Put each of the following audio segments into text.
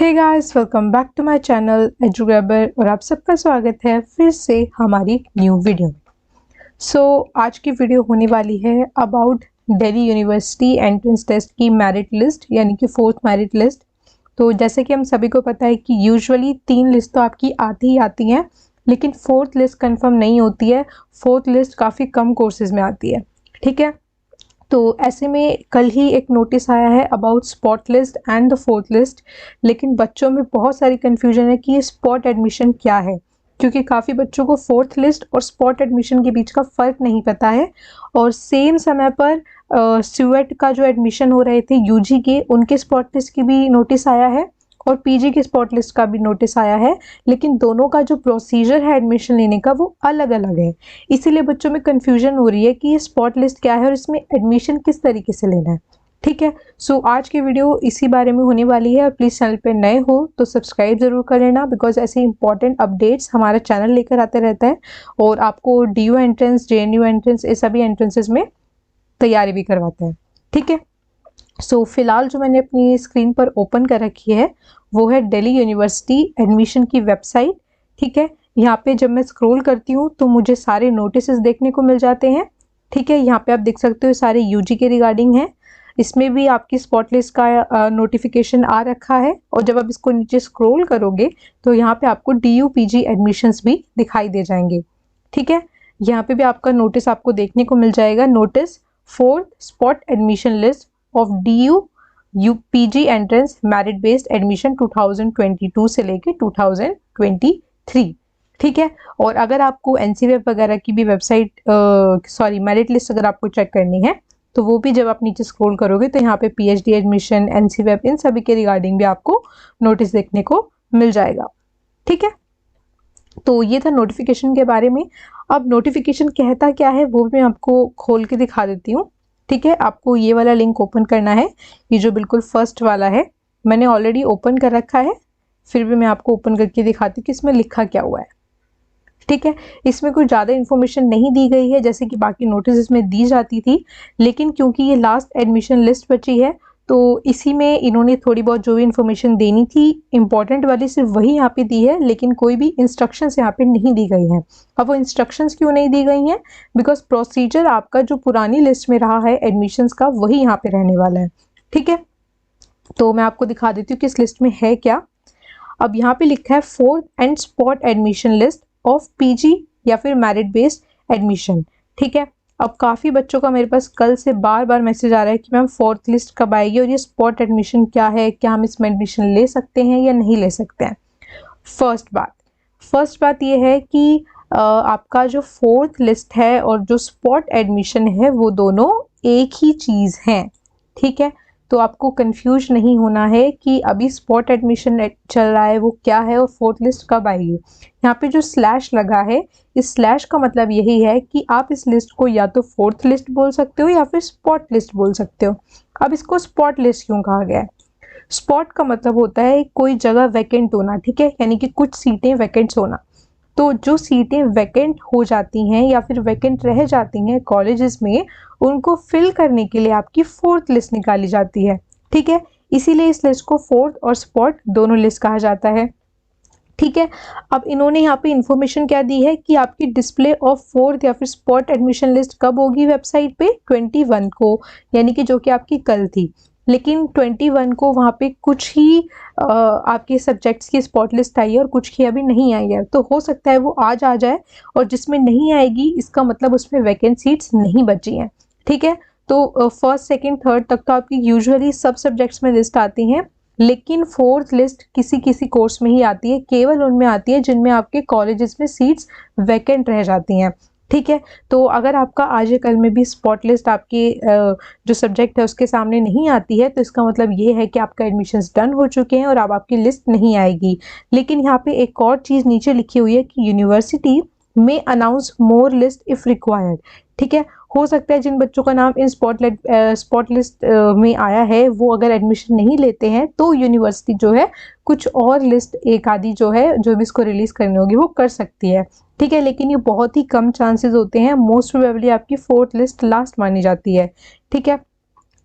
Hey guys, welcome back to my channel Edugrabber और आप सबका स्वागत है फिर से हमारी न्यू वीडियो में। आज की वीडियो होने वाली है about Delhi University entrance test की मेरिट लिस्ट यानी कि फोर्थ मेरिट लिस्ट। तो जैसे कि हम सभी को पता है कि यूजुअली 3 लिस्ट तो आपकी आती ही आती हैं, लेकिन फोर्थ लिस्ट कंफर्म नहीं होती है। फोर्थ लिस्ट काफ़ी कम कोर्सेज में आती है, ठीक है। तो ऐसे में कल ही एक नोटिस आया है about spot list and the fourth list, लेकिन बच्चों में बहुत सारी कन्फ्यूजन है कि ये स्पॉट एडमिशन क्या है, क्योंकि काफ़ी बच्चों को फोर्थ लिस्ट और स्पॉट एडमिशन के बीच का फ़र्क नहीं पता है। और सेम समय पर स्यूएट का जो एडमिशन हो रहे थे यूजी के, उनके स्पॉट लिस्ट की भी नोटिस आया है और पीजी के स्पॉट लिस्ट का भी नोटिस आया है, लेकिन दोनों का जो प्रोसीजर है एडमिशन लेने का वो अलग अलग है। इसीलिए बच्चों में कन्फ्यूजन हो रही है कि ये स्पॉट लिस्ट क्या है और इसमें एडमिशन किस तरीके से लेना है, ठीक है। आज की वीडियो इसी बारे में होने वाली है। और प्लीज़ चैनल पे नए हो तो सब्सक्राइब ज़रूर कर लेना, बिकॉज ऐसे इंपॉर्टेंट अपडेट्स हमारा चैनल लेकर आते रहता है और आपको डीयू एंट्रेंस, जेएनयू एंट्रेंस, ये सभी एंट्रेंसेज में तैयारी भी करवाते हैं, ठीक है। फिलहाल जो मैंने अपनी स्क्रीन पर ओपन कर रखी है वो है दिल्ली यूनिवर्सिटी एडमिशन की वेबसाइट, ठीक है। यहाँ पे जब मैं स्क्रॉल करती हूँ तो मुझे सारे नोटिसेस देखने को मिल जाते हैं, ठीक है। यहाँ पे आप देख सकते हो सारे यूजी के रिगार्डिंग हैं। इसमें भी आपकी स्पॉट लिस्ट का नोटिफिकेशन आ रखा है और जब आप इसको नीचे स्क्रॉल करोगे तो यहाँ पे आपको डीयू पीजी एडमिशन्स भी दिखाई दे जाएंगे, ठीक है। यहाँ पे भी आपका नोटिस आपको देखने को मिल जाएगा, notice fourth spot admission list of DU UPG entrance merit based admission 2022 से लेके 2023, ठीक है। और अगर आपको एनसीवेब वगैरह की भी वेबसाइट मेरिट लिस्ट अगर आपको चेक करनी है तो वो भी जब आप नीचे स्क्रॉल करोगे तो यहाँ पे पीएचडी एडमिशन, एनसीवेब, इन सभी के रिगार्डिंग भी आपको नोटिस देखने को मिल जाएगा, ठीक है। तो ये था नोटिफिकेशन के बारे में। अब नोटिफिकेशन कहता क्या है वो भी मैं आपको खोल के दिखा देती हूँ, ठीक है। आपको ये वाला लिंक ओपन करना है, ये जो बिल्कुल फर्स्ट वाला है मैंने ऑलरेडी ओपन कर रखा है, फिर भी मैं आपको ओपन करके दिखाती हूँ कि इसमें लिखा क्या हुआ है, ठीक है। इसमें कोई ज़्यादा इन्फॉर्मेशन नहीं दी गई है जैसे कि बाकी नोटिस इसमें दी जाती थी, लेकिन क्योंकि ये लास्ट एडमिशन लिस्ट बची है तो इसी में इन्होंने थोड़ी बहुत जो भी इन्फॉर्मेशन देनी थी इंपॉर्टेंट वाली सिर्फ वही यहाँ पे दी है, लेकिन कोई भी इंस्ट्रक्शंस यहाँ पे नहीं दी गई हैं। अब वो इंस्ट्रक्शंस क्यों नहीं दी गई हैं? बिकॉज प्रोसीजर आपका जो पुरानी लिस्ट में रहा है एडमिशन्स का वही यहाँ पे रहने वाला है, ठीक है। तो मैं आपको दिखा देती हूँ कि इस लिस्ट में है क्या। अब यहाँ पे लिखा है fourth and spot admission list of PG या फिर मेरिट बेस्ड एडमिशन, ठीक है। अब काफ़ी बच्चों का मेरे पास कल से बार बार मैसेज आ रहा है कि मैम फोर्थ लिस्ट कब आएगी और ये स्पॉट एडमिशन क्या है, क्या हम इसमें एडमिशन ले सकते हैं या नहीं ले सकते हैं। फर्स्ट बात ये है कि आपका जो फोर्थ लिस्ट है और जो स्पॉट एडमिशन है वो दोनों एक ही चीज़ हैं, ठीक है। तो आपको कंफ्यूज नहीं होना है कि अभी स्पॉट एडमिशन चल रहा है वो क्या है और फोर्थ लिस्ट कब आएगी। यहाँ पे जो स्लैश लगा है, इस स्लैश का मतलब यही है कि आप इस लिस्ट को या तो फोर्थ लिस्ट बोल सकते हो या फिर स्पॉट लिस्ट बोल सकते हो। अब इसको स्पॉट लिस्ट क्यों कहा गया है? स्पॉट का मतलब होता है कोई जगह वैकेंट होना, ठीक है, यानी कि कुछ सीटें वैकेंट्स होना। तो जो सीटें वैकेंट हो जाती हैं या फिर वैकेंट रह जाती हैं कॉलेजेस में, उनको फिल करने के लिए आपकी फोर्थ लिस्ट निकाली जाती है, ठीक है। इसीलिए इस लिस्ट को फोर्थ और स्पॉट दोनों लिस्ट कहा जाता है, ठीक है। अब इन्होंने यहाँ पे इंफॉर्मेशन क्या दी है कि आपकी डिस्प्ले ऑफ फोर्थ या फिर स्पॉट एडमिशन लिस्ट कब होगी वेबसाइट पे? 21 को, यानी कि जो कि आपकी कल थी। लेकिन 21 को वहाँ पे कुछ ही आपके सब्जेक्ट्स की स्पॉट लिस्ट आई है और कुछ की अभी नहीं आई है, तो हो सकता है वो आज आ जाए और जिसमें नहीं आएगी इसका मतलब उसमें वैकेंट सीट्स नहीं बची हैं, ठीक है। तो फर्स्ट, सेकंड, थर्ड तक तो आपकी यूजुअली सब सब्जेक्ट्स में लिस्ट आती हैं, लेकिन फोर्थ लिस्ट किसी किसी कोर्स में ही आती है, केवल उनमें आती है जिनमें आपके कॉलेजेस में सीट्स वैकेंट रह जाती हैं, ठीक है। तो अगर आपका आज या कल में भी स्पॉट लिस्ट आपके जो सब्जेक्ट है उसके सामने नहीं आती है तो इसका मतलब ये है कि आपका एडमिशन्स डन हो चुके हैं और अब आपकी लिस्ट नहीं आएगी। लेकिन यहाँ पे एक और चीज़ नीचे लिखी हुई है कि यूनिवर्सिटी में announce more list if required, ठीक है। हो सकता है जिन बच्चों का नाम इन स्पॉट लिस्ट में आया है वो अगर एडमिशन नहीं लेते हैं तो यूनिवर्सिटी जो है कुछ और लिस्ट एक आधी जो है जो भी इसको रिलीज़ करनी होगी वो कर सकती है, ठीक है। लेकिन ये बहुत ही कम चांसेस होते हैं, मोस्ट प्रोबेबली आपकी फोर्थ लिस्ट लास्ट मानी जाती है, ठीक है।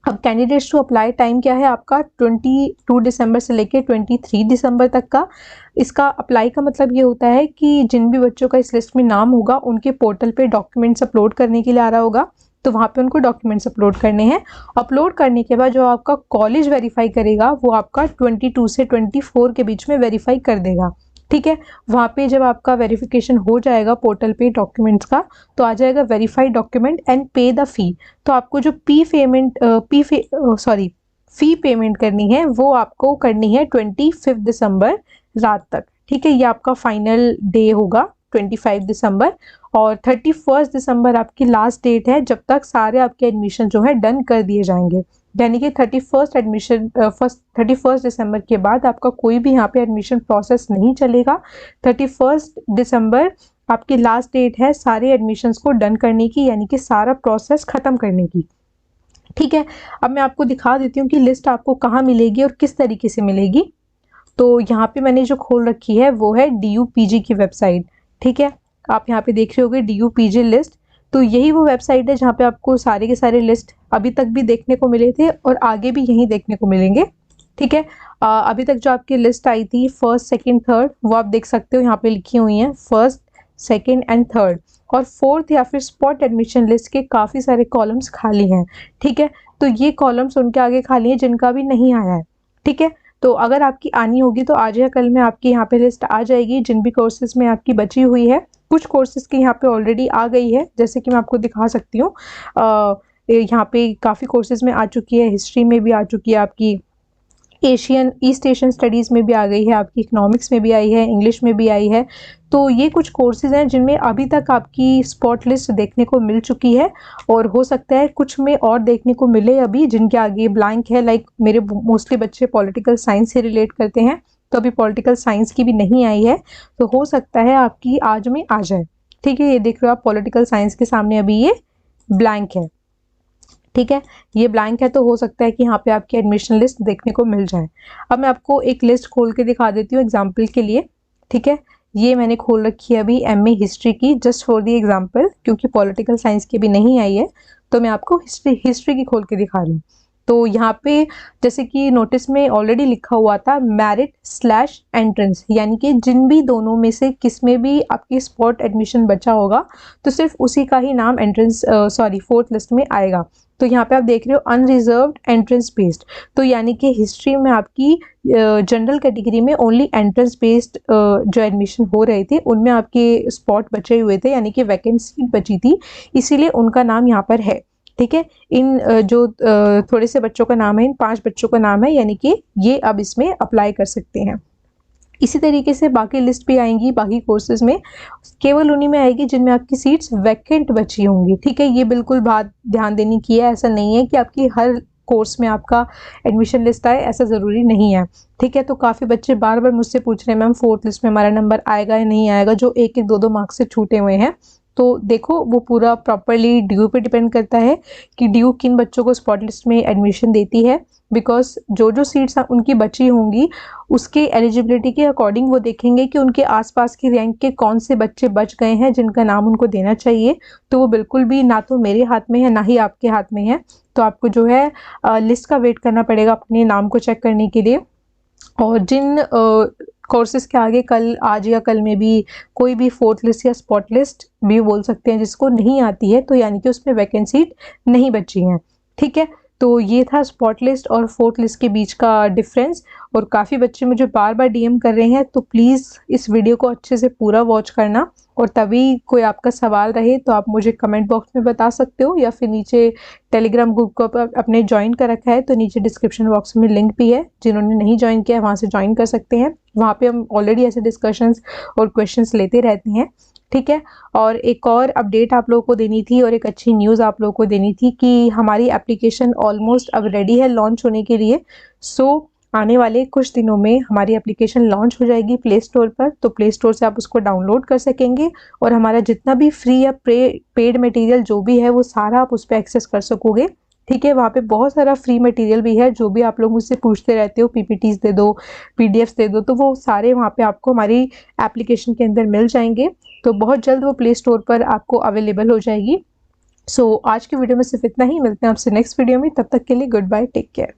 अब कैंडिडेट्स टू अप्लाई टाइम क्या है आपका 22 दिसंबर से लेके 23 दिसंबर तक का। इसका अप्लाई का मतलब ये होता है कि जिन भी बच्चों का इस लिस्ट में नाम होगा उनके पोर्टल पे डॉक्यूमेंट्स अपलोड करने के लिए आ रहा होगा, तो वहाँ पे उनको डॉक्यूमेंट्स अपलोड करने हैं। अपलोड करने के बाद जो आपका कॉलेज वेरीफाई करेगा वो आपका 22 से 24 के बीच में वेरीफाई कर देगा। ठीक है, वहाँ पे जब आपका वेरिफिकेशन हो जाएगा पोर्टल पे डॉक्यूमेंट्स का, तो आ जाएगा वेरीफाइड डॉक्यूमेंट एंड पे द फी। तो आपको जो फी पेमेंट करनी है वो आपको करनी है 25 दिसंबर रात तक। ठीक है, ये आपका फाइनल डे होगा 25 दिसंबर, और 31 दिसंबर आपकी लास्ट डेट है जब तक सारे आपके एडमिशन जो है डन कर दिए जाएंगे। यानी कि 31 दिसंबर के बाद आपका कोई भी यहाँ पे एडमिशन प्रोसेस नहीं चलेगा। 31 दिसंबर आपकी लास्ट डेट है सारे एडमिशन्स को डन करने की, यानी कि सारा प्रोसेस ख़त्म करने की। ठीक है, अब मैं आपको दिखा देती हूँ कि लिस्ट आपको कहाँ मिलेगी और किस तरीके से मिलेगी। तो यहाँ पे मैंने जो खोल रखी है वो है DUPG की वेबसाइट। ठीक है, आप यहाँ पे देख रहे होगे DUPG लिस्ट, तो यही वो वेबसाइट है जहाँ पे आपको सारे के सारे लिस्ट अभी तक भी देखने को मिले थे और आगे भी यहीं देखने को मिलेंगे। ठीक है, अभी तक जो आपकी लिस्ट आई थी फर्स्ट सेकंड थर्ड वो आप देख सकते हो, यहाँ पे लिखी हुई हैं फर्स्ट सेकंड एंड थर्ड, और फोर्थ या फिर स्पॉट एडमिशन लिस्ट के काफ़ी सारे कॉलम्स खाली हैं। ठीक है, तो ये कॉलम्स उनके आगे खाली हैं जिनका भी नहीं आया है। ठीक है, तो अगर आपकी आनी होगी तो आज या कल में आपकी यहाँ पे लिस्ट आ जाएगी जिन भी कोर्सेज में आपकी बची हुई है। कुछ कोर्सेज की यहाँ पे ऑलरेडी आ गई है, जैसे कि मैं आपको दिखा सकती हूँ। यहाँ पे काफ़ी कोर्सेज में आ चुकी है, हिस्ट्री में भी आ चुकी है आपकी, ईस्ट एशियन स्टडीज़ में भी आ गई है आपकी, इकोनॉमिक्स में भी आई है, इंग्लिश में भी आई है। तो ये कुछ कोर्सेज हैं जिनमें अभी तक आपकी स्पॉट लिस्ट देखने को मिल चुकी है, और हो सकता है कुछ में और देखने को मिले अभी जिनके आगे ब्लैंक है। लाइक मेरे मोस्टली बच्चे पॉलिटिकल साइंस से रिलेट करते हैं, तो अभी पॉलिटिकल साइंस की भी नहीं आई है, तो हो सकता है आपकी आज में आ जाए। ठीक है, ये देख रहे हो आप पॉलिटिकल साइंस के सामने अभी ये ब्लैंक है। ठीक है, ये ब्लैंक है, तो हो सकता है कि यहाँ पे आपकी एडमिशन लिस्ट देखने को मिल जाए। अब मैं आपको एक लिस्ट खोल के दिखा देती हूँ एग्जाम्पल के लिए। ठीक है, ये मैंने खोल रखी है अभी MA हिस्ट्री की, जस्ट फॉर दी एग्जाम्पल, क्योंकि पॉलिटिकल साइंस की भी नहीं आई है तो मैं आपको हिस्ट्री की खोल के दिखा रही हूँ। तो यहाँ पे जैसे कि नोटिस में ऑलरेडी लिखा हुआ था मेरिट/एंट्रेंस, यानी कि जिन भी दोनों में से किस में भी आपकी स्पॉट एडमिशन बचा होगा तो सिर्फ उसी का ही नाम फोर्थ लिस्ट में आएगा। तो यहाँ पे आप देख रहे हो अनरिजर्व्ड एंट्रेंस बेस्ड, तो यानी कि हिस्ट्री में आपकी जनरल कैटेगरी में ओनली एंट्रेंस बेस्ड जो एडमिशन हो रहे थे उनमें आपके स्पॉट बचे हुए थे, यानी कि वैकेंसी बची थी, इसीलिए उनका नाम यहाँ पर है। ठीक है, इन जो थोड़े से बच्चों का नाम है, इन 5 बच्चों का नाम है, यानी कि ये अब इसमें अप्लाई कर सकते हैं। इसी तरीके से बाकी लिस्ट भी आएंगी बाकी कोर्सेज में, केवल उन्हीं में आएगी जिनमें आपकी सीट्स वैकेंट बची होंगी। ठीक है, ये बिल्कुल बात ध्यान देने की है, ऐसा नहीं है कि आपकी हर कोर्स में आपका एडमिशन लिस्ट आए, ऐसा ज़रूरी नहीं है। ठीक है, तो काफ़ी बच्चे बार बार मुझसे पूछ रहे हैं मैम फोर्थ लिस्ट में हमारा नंबर आएगा या नहीं आएगा, जो 1-1, 2-2 मार्क्स से छूटे हुए हैं। तो देखो वो पूरा प्रॉपरली DU पे डिपेंड करता है कि DU किन बच्चों को स्पॉट लिस्ट में एडमिशन देती है, बिकॉज जो सीट्स उनकी बची होंगी उसके एलिजिबिलिटी के अकॉर्डिंग वो देखेंगे कि उनके आसपास की रैंक के कौन से बच्चे बच गए हैं जिनका नाम उनको देना चाहिए। तो वो बिल्कुल भी ना तो मेरे हाथ में है ना ही आपके हाथ में है, तो आपको जो है लिस्ट का वेट करना पड़ेगा अपने नाम को चेक करने के लिए। और जिन कोर्सेज के आगे कल आज या कल में भी कोई भी फोर्थ लिस्ट या स्पॉट लिस्ट भी बोल सकते हैं जिसको नहीं आती है, तो यानी कि उसमें वैकेंसी नहीं बची हैं। ठीक है, तो ये था स्पॉट लिस्ट और फोर्थ लिस्ट के बीच का डिफरेंस। और काफ़ी बच्चे मुझे बार बार DM कर रहे हैं, तो प्लीज़ इस वीडियो को अच्छे से पूरा वॉच करना, और तभी कोई आपका सवाल रहे तो आप मुझे कमेंट बॉक्स में बता सकते हो, या फिर नीचे टेलीग्राम ग्रुप को अपने ज्वाइन कर रखा है तो नीचे डिस्क्रिप्शन बॉक्स में लिंक भी है, जिन्होंने नहीं ज्वाइन किया वहाँ से ज्वाइन कर सकते हैं। वहाँ पे हम ऑलरेडी ऐसे डिस्कशंस और क्वेश्चंस लेते रहते हैं। ठीक है, और एक और अपडेट आप लोगों को देनी थी और एक अच्छी न्यूज़ आप लोगों को देनी थी कि हमारी एप्लीकेशन ऑलमोस्ट अब रेडी है लॉन्च होने के लिए। सो आने वाले कुछ दिनों में हमारी एप्लीकेशन लॉन्च हो जाएगी प्ले स्टोर पर, तो प्ले स्टोर से आप उसको डाउनलोड कर सकेंगे और हमारा जितना भी फ्री या पेड मटेरियल जो भी है वो सारा आप उस पर एक्सेस कर सकोगे। ठीक है, वहाँ पे बहुत सारा फ्री मटेरियल भी है, जो भी आप लोग मुझसे पूछते रहते हो PPTs दे दो, PDFs दे दो, तो वो सारे वहाँ पे आपको हमारी एप्लीकेशन के अंदर मिल जाएंगे। तो बहुत जल्द वो प्ले स्टोर पर आपको अवेलेबल हो जाएगी। सो आज की वीडियो में सिर्फ इतना ही, मिलते हैं आपसे नेक्स्ट वीडियो में, तब तक के लिए गुड बाय, टेक केयर।